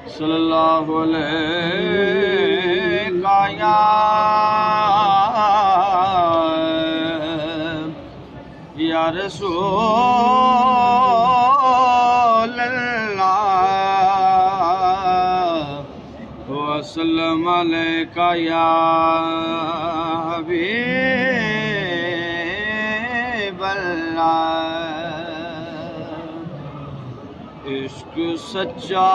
صلی اللہ علیہ یا رسول اللہ وسلم علیکہ یا حبیب اللہ عشق سچا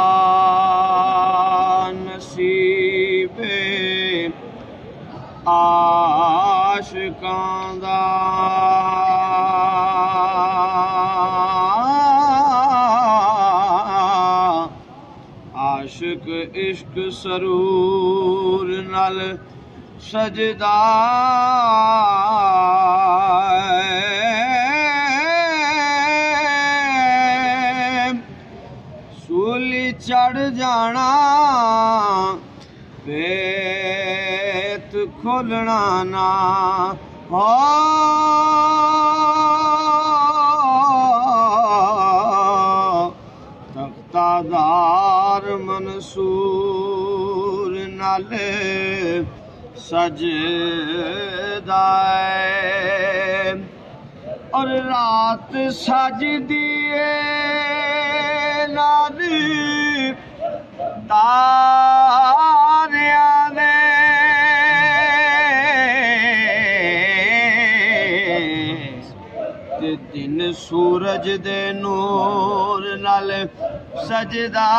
نصیب عاشقاں دا عاشق عشق سرور نال سجدہ سولی چڑھ جانا بیت کھولنا نہ ہو تختہ دار منصور نالے سجدہ اور رات سجدیے نادی تاریاں دے تے دن سورج دے نور نال سجدہ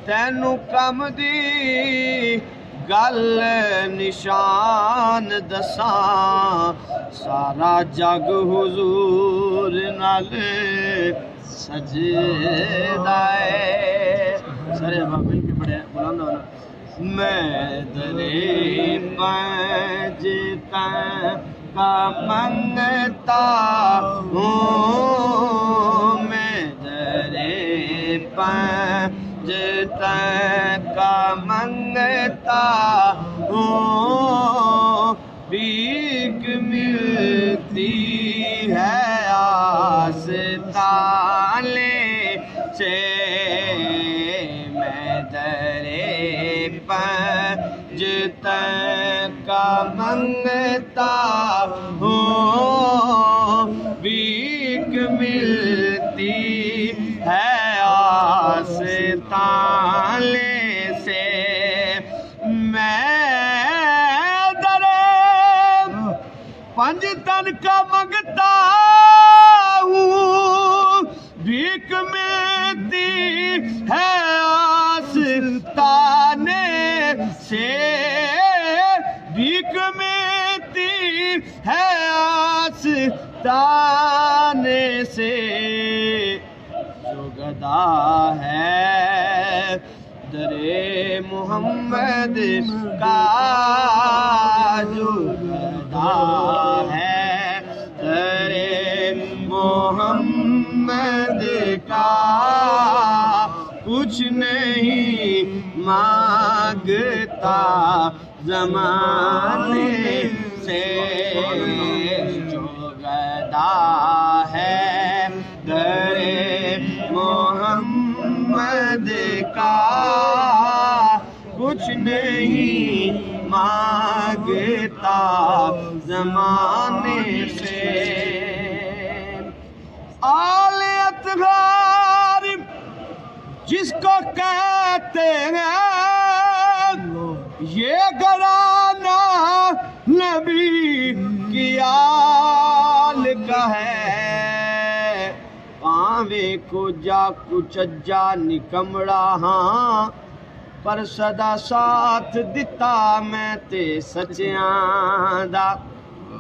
تینوں کم دی گل نشان دساں سارا جگ حضور نال سجدہ سارے بابے بھی بڑے بلند ہونا میں درے پنجتا کا منگتا ہوں میں درے پنجتا کا منگتا ہوں بھیک ملتی ہے آستانے سے میں درے پنجتا کا منگتا ہوں بھیک ملتی ہے آستانے سے میں درے پنجتن کا منگتا ہوں بھیک ملتی ہے آستانے سے بھیک ملتی ہے آستانے سے جو گدا ہے درے محمد کا جو گدا ہے درے محمد کا کچھ نہیں مانگتا زمانے سے جو گدا ہے درے محمد کا کچھ نہیں مانگتا زمانے سے آل اطہار جس کو کہتے ہیں یہ گھرانہ نبی کی آل کا ہے پاویں کو جا کچجا نکمڑا ہاں پر صدا ساتھ دتا میں تے سچیاں دا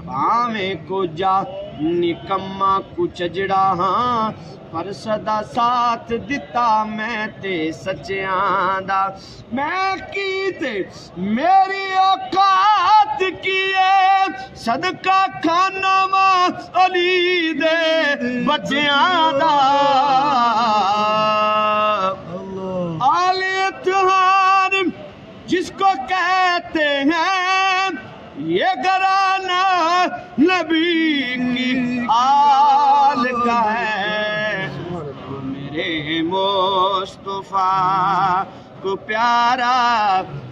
پاویں کو جا نکما کچجڑا ہاں پر صدا ساتھ دتا میں تے سچیاں دا میں کیتے میری اوقات کیے صدقہ کھانا ماں علی دے بچیاں دا آل اطہار جس کو کہتے ہیں یہ گھرانہ نبی کی آل کا ہے، میرے مصطفیٰ کو پیارا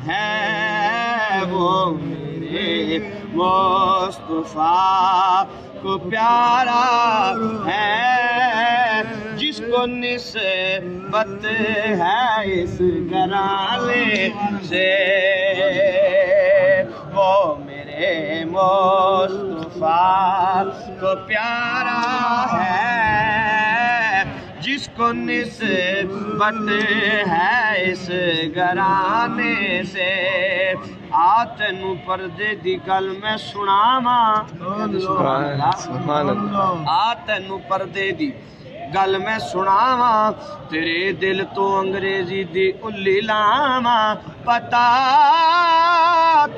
ہے، وہ میرے مصطفیٰ کو پیارا ہے، جس کو نسبت ہے اس گھرانے سے، وہ میرے مصطفیٰ کو پیارا ہے، جس کو نسبت ہے اس گھرانے سے۔ آ تینوں پردے دی گل میں سناواں، آ تینوں پردے دی گل میں سناواں، تیرے دل تو انگریزی دی الی لاواں، پتا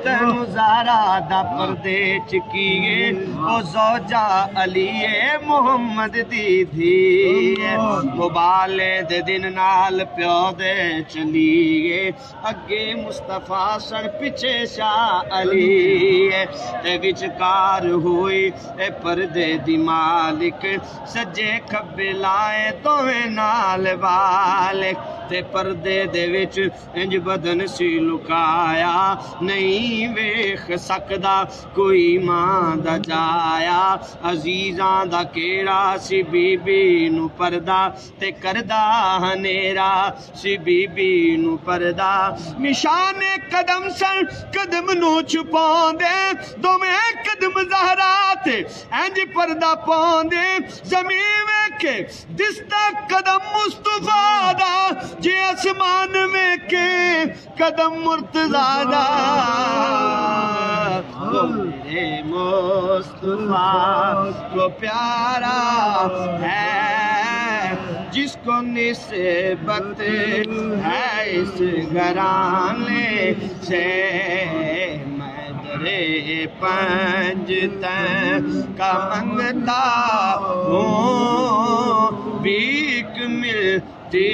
تینوں زہرا دا پردے چکیے، او زوجہ علی محمد دی دھی، وہ بالے دے دن نال پیو دے چلیے، اگے مصطفیٰ سن پیچھے شاہ علی، تے وچکار ہوئی اے پردے دی مالک، سجے کھبے لائے دوویں نال بالک، تے پردے دے وچ انج بدن سی لکایا، نہیں ویکھ سکدا کوئی ماں دا جایا، عزیزاں دا کیڑا سی بی بی نو پردہ، تے کردہ ہنیرا سی بی بی نو پردہ، نشان قدم سن قدم نو چھپاندے، دوویں قدم زہرا تے انج پردہ پاندے، زمین ویکھے دستا قدم مصطفیٰ دا، جے آسمان ویکھے قدم مرتضیٰ دا، وہ میرے مصطفیٰ کو پیارا ہے، جس کو نسبت ہے اس گھرانے سے، میں درے پنج تن کا منگتا ہوں، بھیک ملتی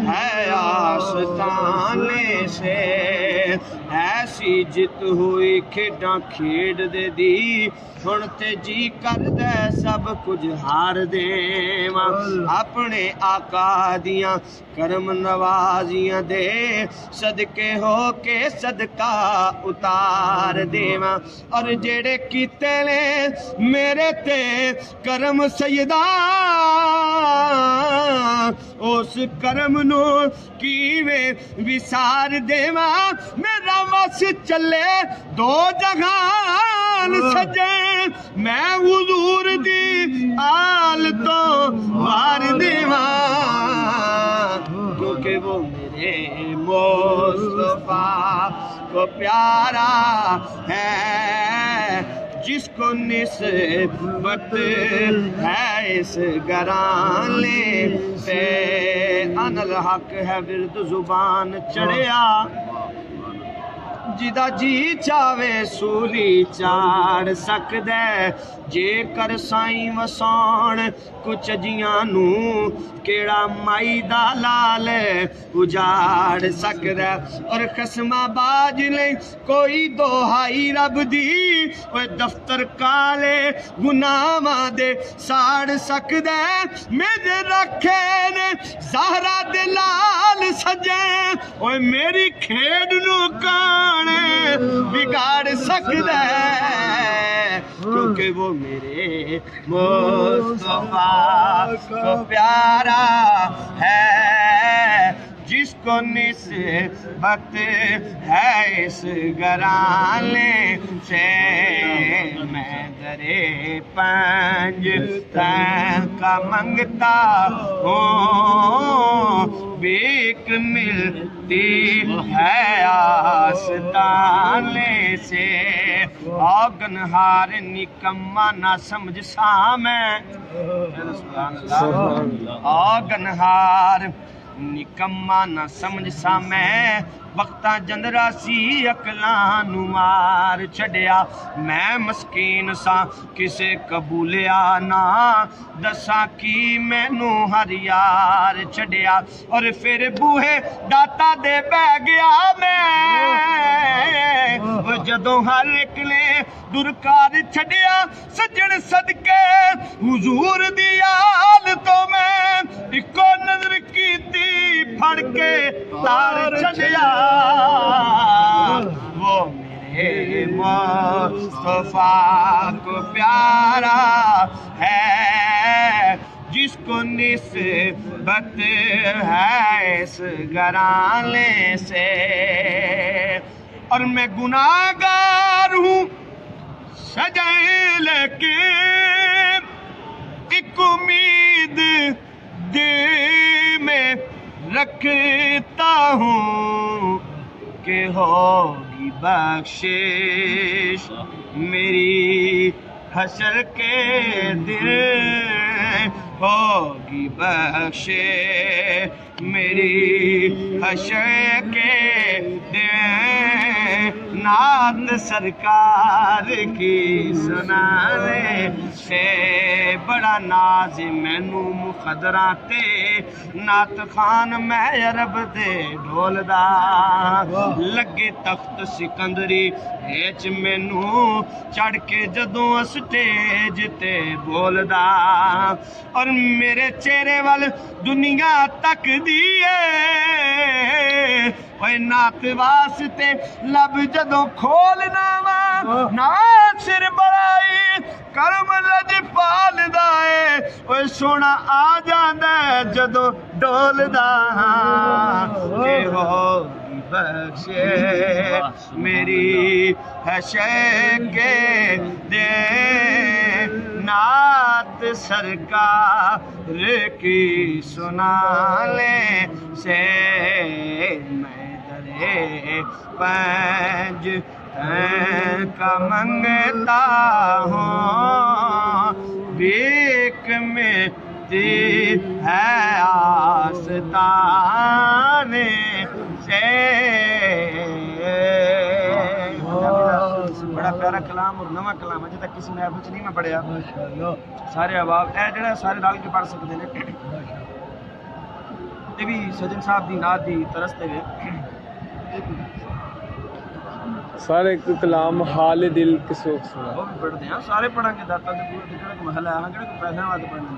ہے آستانے سے، ایسی جت ہوئی کھیڈاں کھیڈ دے دی، ہن تے جی کر دے سب کچھ ہار دیواں، اپنے آقا دیاں کرم نوازیاں دے صدقے ہو کے صدقہ اتار دیواں، اور جڑے کیتے نے میرے تے کرم سیدہ، اس کرم نو کیویں وسار دیواں، میرا وس چلے دو جہان سجے، میں حضور دی آل تو وار دیواں، کیونکہ وہ میرے مصطفیٰ کو پیارا ہے، جس کو نسبت ہے اس گھرانے سے، انا الحق ہے ورد زبان چڑھیا، جدا جی چاوے سولی چاڑ سکدے، جے کر سائیں وسان کچھ جیاں نو، کیڑا مائی دا لال اجاڑ سکدے، اور خسمہ باج لیں کوئی دوہائی رب دی، اوے دفتر کالے گناہاں دے ساڑ سکدے، میرے رکھے نے زہرا دے لال سجے، اوے میری کھیڈ نو کانے بگاڑ سکدے، کیونکہ وہ میرے مصطفیٰ کو پیارا ہے، جس کو نسبت ہے اس گھرانے سے، میں درے پنج تن کا منگتا ہوں، بھیک ملتی ہے آستانے سے، آگنہار نکما نہ سمجھ سا میں، آگنہار نکما نہ سمجھ سا میں وقتاں جندرا سی اکلاں نو مار چھڈیا میں مسکین سا کسے قبولیا نہ دساں کی مینوں ہر یار چھڈیا اور پھر بوہے داتا دے بہ گیا میں جدوں ہر ایک نے درکار چھڈیا سجن صدقے حضور دی یاد تو میں اکو نظر کیتی پھڑ کے تار چھڈیا وہ میرے مصطفیٰ کو پیارا ہے جس کو نسبت ہے اس گھرانے سے اور میں گناہگار ہوں سجائے لیکن ایک امید دل میں رکھتا ہوں کہ ہوگی بخشش میری حشر کے دن ہوگی بخشش میری حشر کے دن نعت سرکار کی سنانے سے بڑا ناز مینوں مخدراں تے نعت خان میں عرب دے ڈھول دا لگے تخت سکندری ہیچ مینوں چڑھ کے جدوں سٹیج تے بولدا اور میرے چہرے وال دنیا تک دیئے اوے نعت واسطے لب جدوں کھولنا وا ناصر بڑائی کرم لج پال دائے اوے سونا آ جاندا جدوں ڈولدا کہ ہوگی بخشش میری حشر کے دن نعت سرکار کی سنانے سے میں درے پنج کا منگتا ہوں بھیک ملتی ہے آستانے سے بڑا پیارا کلام اور نواں کلام اجے تک کسی محفل چ نہیں میں پڑھیا سارے احباب اے جڑا سارے رل کے پڑھ سکتے ہیں یہ بھی سجن صاحب دی نعت دی طرز تے سارے کلام حال دل کسو سنا وہ بھی پڑھتے ہیں سارے پڑھیں گے داتا دے پورے جڑا کو محل ہے ہاں جڑا کو پیسے واسطے پڑھنا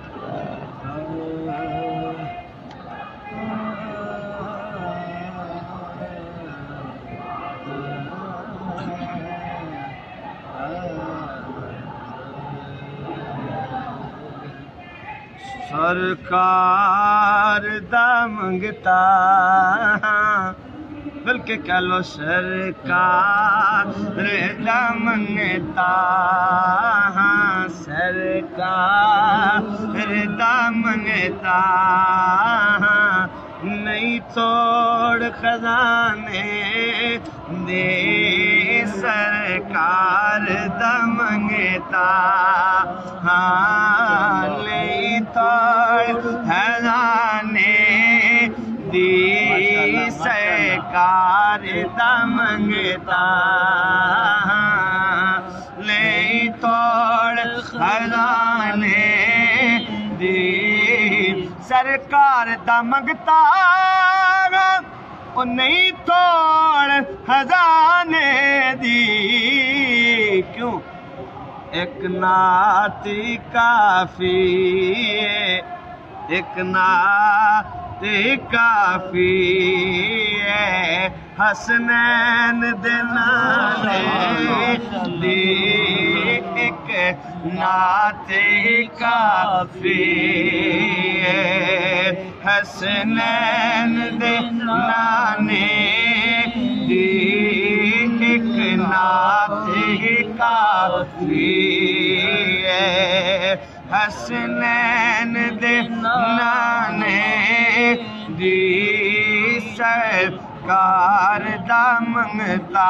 سرکار دا منگتا بلکہ کہہ لو سرکار دا منگتا سرکار دا منگتا نہیں توڑ خزانے دے سرکار دا منگتا نہیں توڑ خزانے دی سرکار دا منگتا نہیں توڑ خزانے دی سرکار دا منگتا او نہیں توڑ خزانے دی کیوں ایک نعت کافی ہے ایک نعت کافی ہے حسنین دے نالے دی ایک نعت کافی ہے حسنین دے نانے دی ایک نعت کافی ہے حسنین دے نانے دی سرکار دا منگتا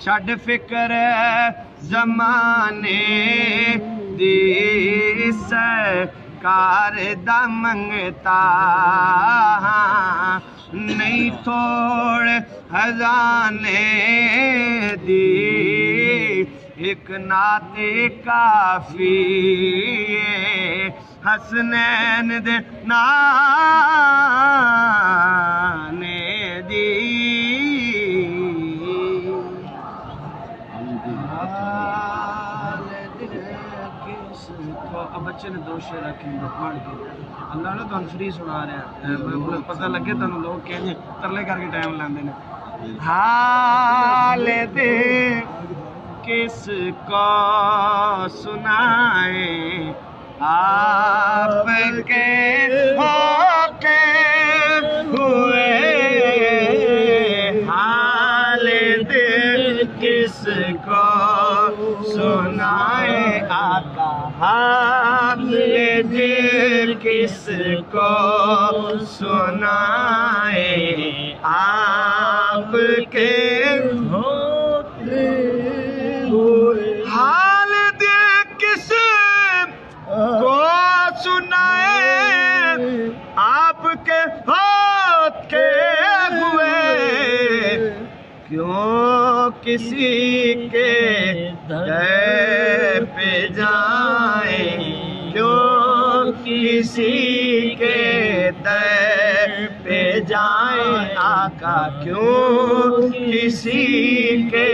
چھڈ فکر زمانے دی سرکار دا منگتا نہیں تھوڑ خزانے دی ایک نعت کافی حسنین دے نانے دی اب بچے نے دو شعر رکھیں پڑھ کے اللہ نے تو فری سنا رہا ہے پتہ لگے تو لوگ کہیں ترلے کر کے ٹائم لاندے نے حال دے کس کو سنائیں آپ کے ہوتے ہوئے حال دل کس کو سنائیں آقا حال دل کس کو سنائیں آپ کے ہوتے ہوئے حال دل کس کو سنائے آپ کے ہوتے ہوئے کیوں کسی کے در پہ جائیں کیوں کسی کے در پہ جائیں آقا کیوں کسی کے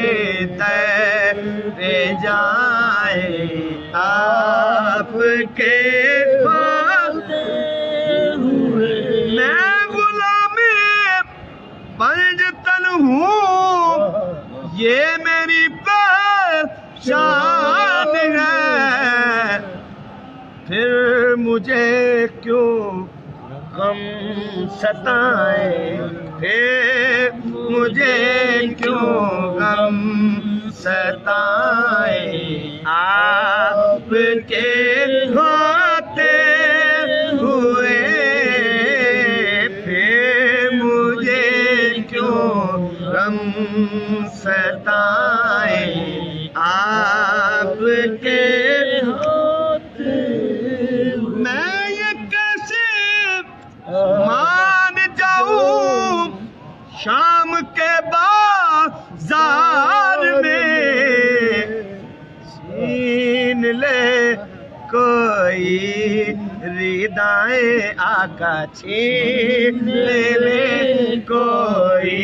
در پہ جائیں آپ کے ہوتے ہوئے میں غلامی پنجتن ہوں یہ میری پہچان ہے پھر مجھے کیوں غم ستائیں پھر مجھے کیوں غم ستائیں آپ کے ہوتے ہوئے پھر مجھے کیوں غم ستائیں آپ کے ہوتے میں یہ کیسے مان جاؤں شام کے بازار میں چھین لے کوئی ردائیں آقا چھین لے کوئی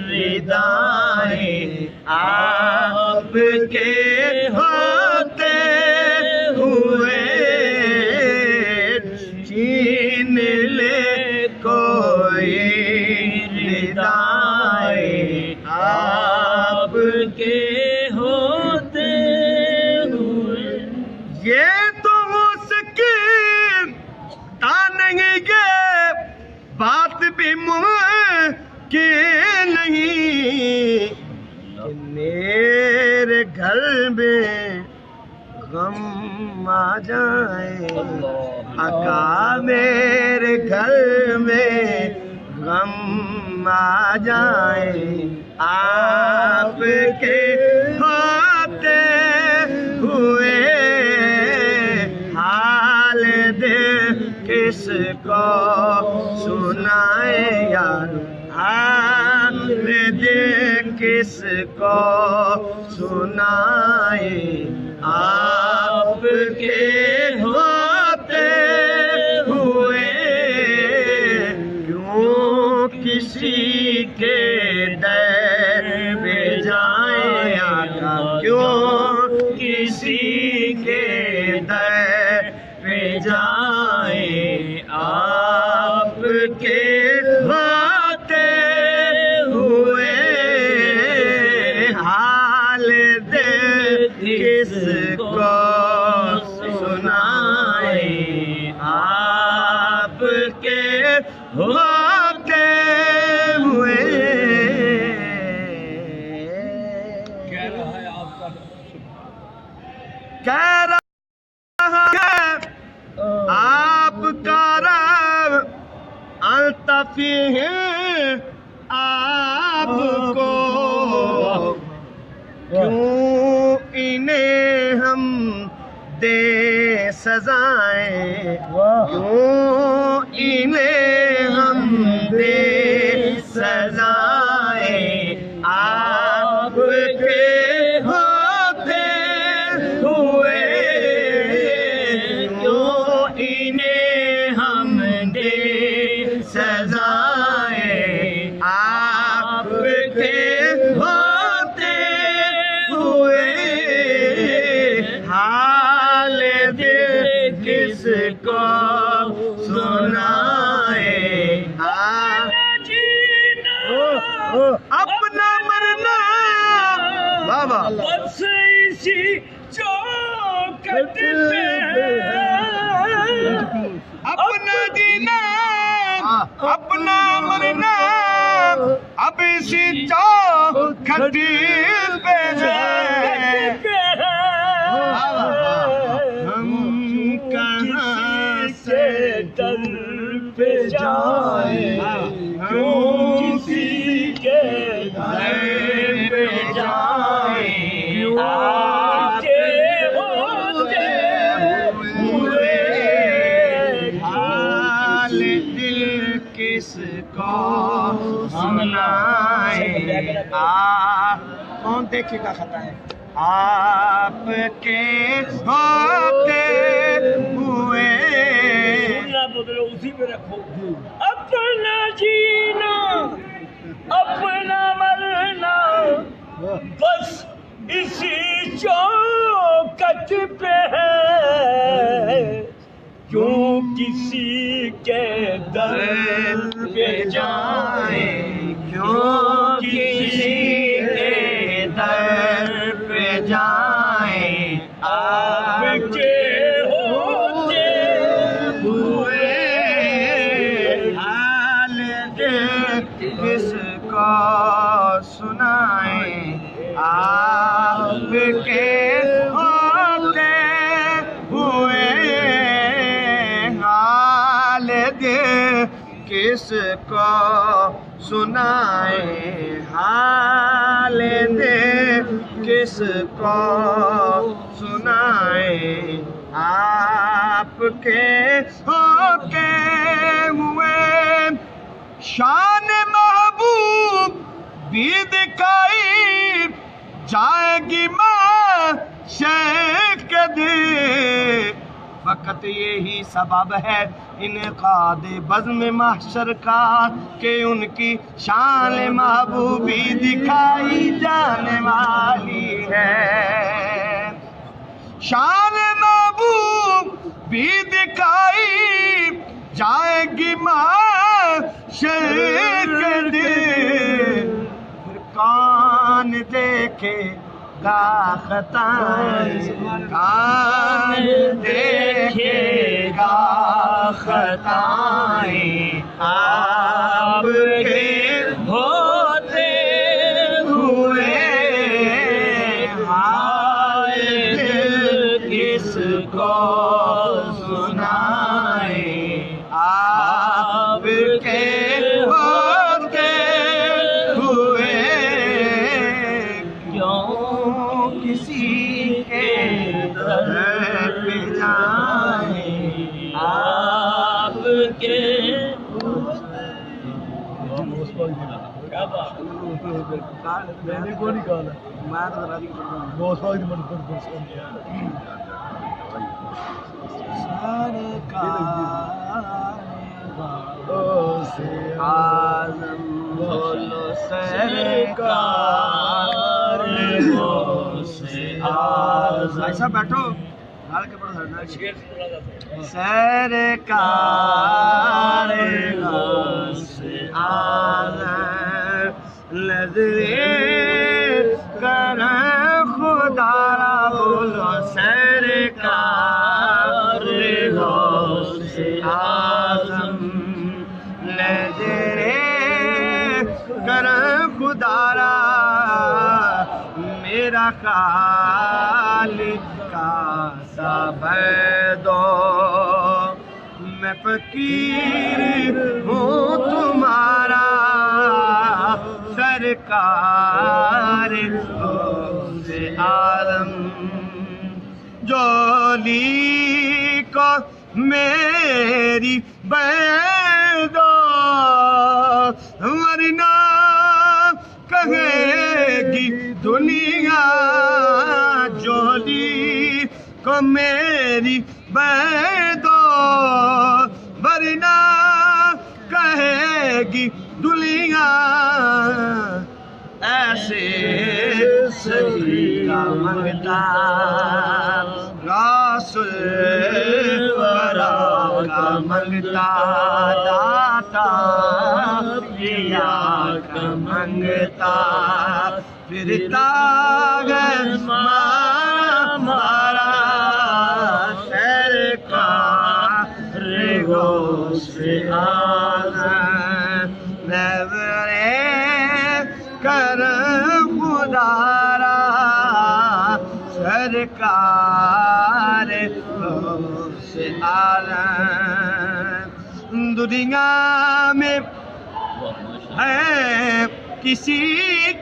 ردائیں آپ کے ہوتے ہوئے چھین لے کوئی ردائیں آپ کے ہوتے ہوئے یہ تو ہو سکے نہیں گے بات بھی ممکن نہیں میرے گھر میں غم آ جائیں آقا میرے گھر میں غم آ جائیں آپ کے ہوتے ہوئے حال دل کس کو سنائے یار حال دل کس کو سنائے آپ کے ہوتے ہوئے کیوں کسی کے در پہ جائیں آقا کیوں کسی کے در پہ جائیں آپ کے ہوتے ہوئے حال دل کس کو سنائیں آپ کے ہوتے ہوئے کہہ رہا ہے آپ کا رب الطفی ہے آپ کو سزائیں کیوں انہیں ہم دے سزائیں آپ کے ہوتے ہوئے کیوں انہیں ہم دے سزائیں آپ کے ہوتے ہوئے حال دل کس کو سنائے اپنا مرنا بابا بس اسی چوکھٹ پہ اپنا جینا اپنا مرنا اب اسی چوکھٹ پہ ہے ہم کہاں سے در پہ جائیں کیوں کسی کے در پہ جائیں آپ کے ہوتے ہوئے حال دل کس کو سنائیں کون دیکھے گا خطا ہے آپ کے ہوتے ہوئے نہ بدلو اسی پہ رکھو اپنا جینا اپنا مرنا بس اسی چوکھٹ پہ ہے کیوں کسی کے در پہ جائیں کیوں کسی کے در پہ جائیں آپ کے ہوتے ہوئے حال دل کس کو سنائیں آپ کے ہوتے ہوئے حال دل کس کو سنائیں حال دل کس کو سنائیں آپ کے ہوتے ہوئے شان محبوب بھی دکھائی جائے گی معاشر کے دن فقط یہی سبب ہے انعقاد بزم محشر کا کہ ان کی شان محبوبی دکھائی جانے والی ہے شان محبوب بھی دکھائی جائے گی معاشر کے دن پھر کون دیکھے گا خطائیں کون دیکھے گا خطائیں آپ کے ہوتے ہوئے حال دل کس کو سنائیں آپ کے ہوتے ہوئے کسی کے در پہ جائیں آپ کے آزم بولو سرکار ایسا بیٹھو سرکار نظرے کریں خدا را بولو سرکار غوث اعظم نظرے کریں خدا را میرا خالق کا صبر دو میں فقیر ہوں تمہارا سرکار غوث اعظم جو لی کو میری بیعت دو ورنہ کہے گی دنیا جولی کو میری بیعت دو ورنہ کہے گی دنیا ایسے سبھی کا منگتا رسول ورا کا منگتا داتا پریا کا منگتا پھرتا ہے ہمارا سرکار غوث اعظم نظرے کرم خدارا سرکار غوث اعظم دنیا میں ہے کسی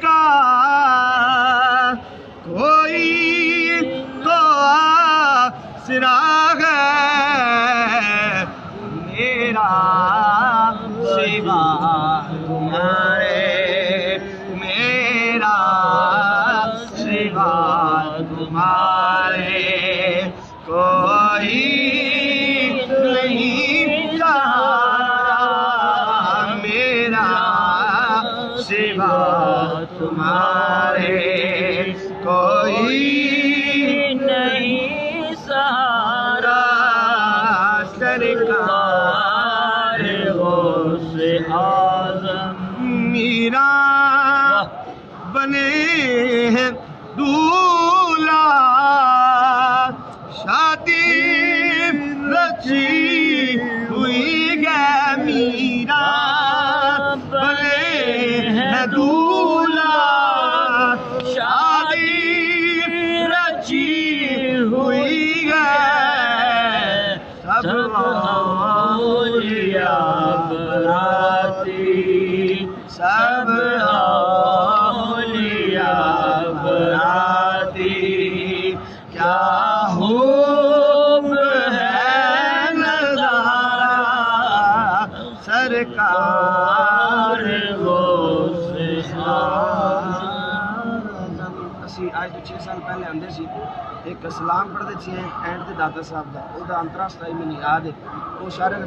کا کوئی تو آسرا ہے میرا سوا تمہارے میرا سوا تمہارے کوئی نہیں سہارا میرا سوا تمہارے کوئی نہیں سہارا سرکار غوث اعظم میرا بنے ہیں دولہا شادی رچی ہوئی ہے میرا بنے ہیں دولہا شادی رچی ہوئی ہے سب اولیاء براتی سب اولیاء براتی کیا خوب ہے نظارہ سرکار غوث اعظم اسی آج تو 6 سال پہلے آندے سی ایک سلام پڑھتے تھے اینڈ تے داتا صاحب دا او دا انترا سٹائی میں یاد ہے وہ شاعر نے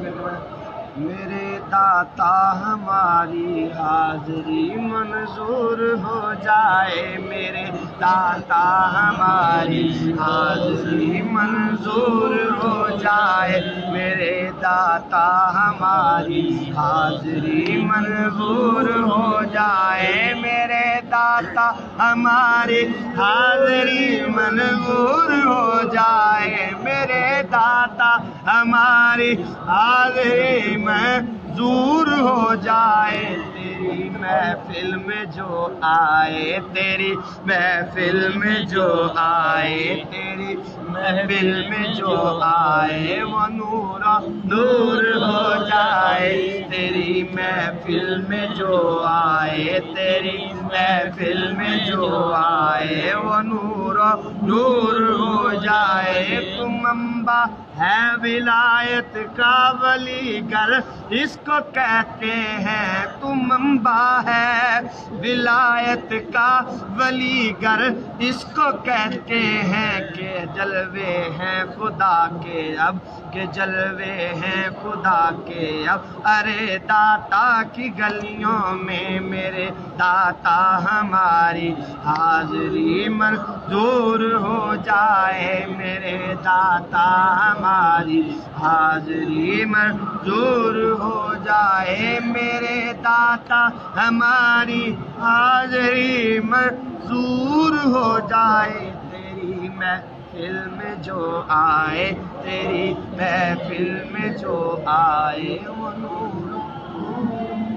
میرے داتا ہماری حاضری منظور ہو جائے میرے داتا ہماری حاضری منظور ہو جائے میرے داتا ہماری حاضری منظور ہو جائے میرے داتا ہماری حاضری منظور ہو جائے میرے داتا ہماری حاضری منظور ہو جائے تیری محفل میں جو آئے تیری محفل میں جو آئے تیری محفل میں جو آئے وہ نور نور ہو جائے تیری محفل میں جو آئے تیری محفل میں جو آئے وہ نور نور ہو جائے تم انبا ہے ولایت کا ولی گر اس کو کہتے ہیں تم انبا ہے ولایت کا ولی گر اس کو کہتے ہیں کہ جلوے ہیں خدا کے اب کہ جلوے ہیں خدا کے اب ارے داتا کی گلیوں میں میرے داتا ہماری حاضری منظور ہو جائے میرے داتا ہماری حاضری منظور ہو جائے میرے داتا ہماری حاضری منظور ہو جائے تیری محفل میں جو آئے تیری محفل میں جو آئے وہ نور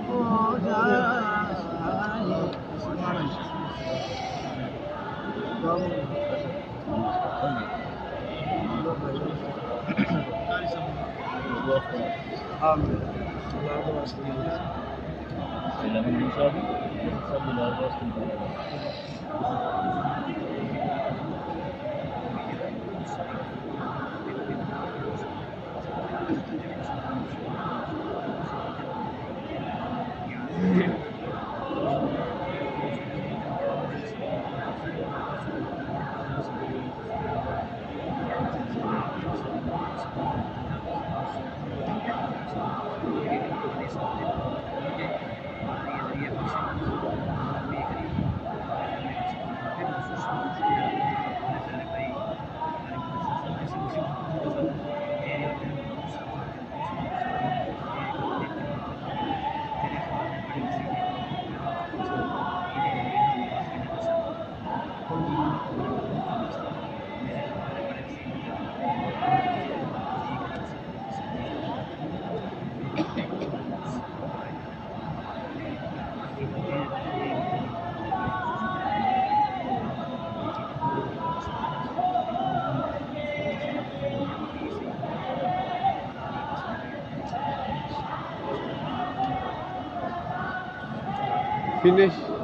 ہو جائے finish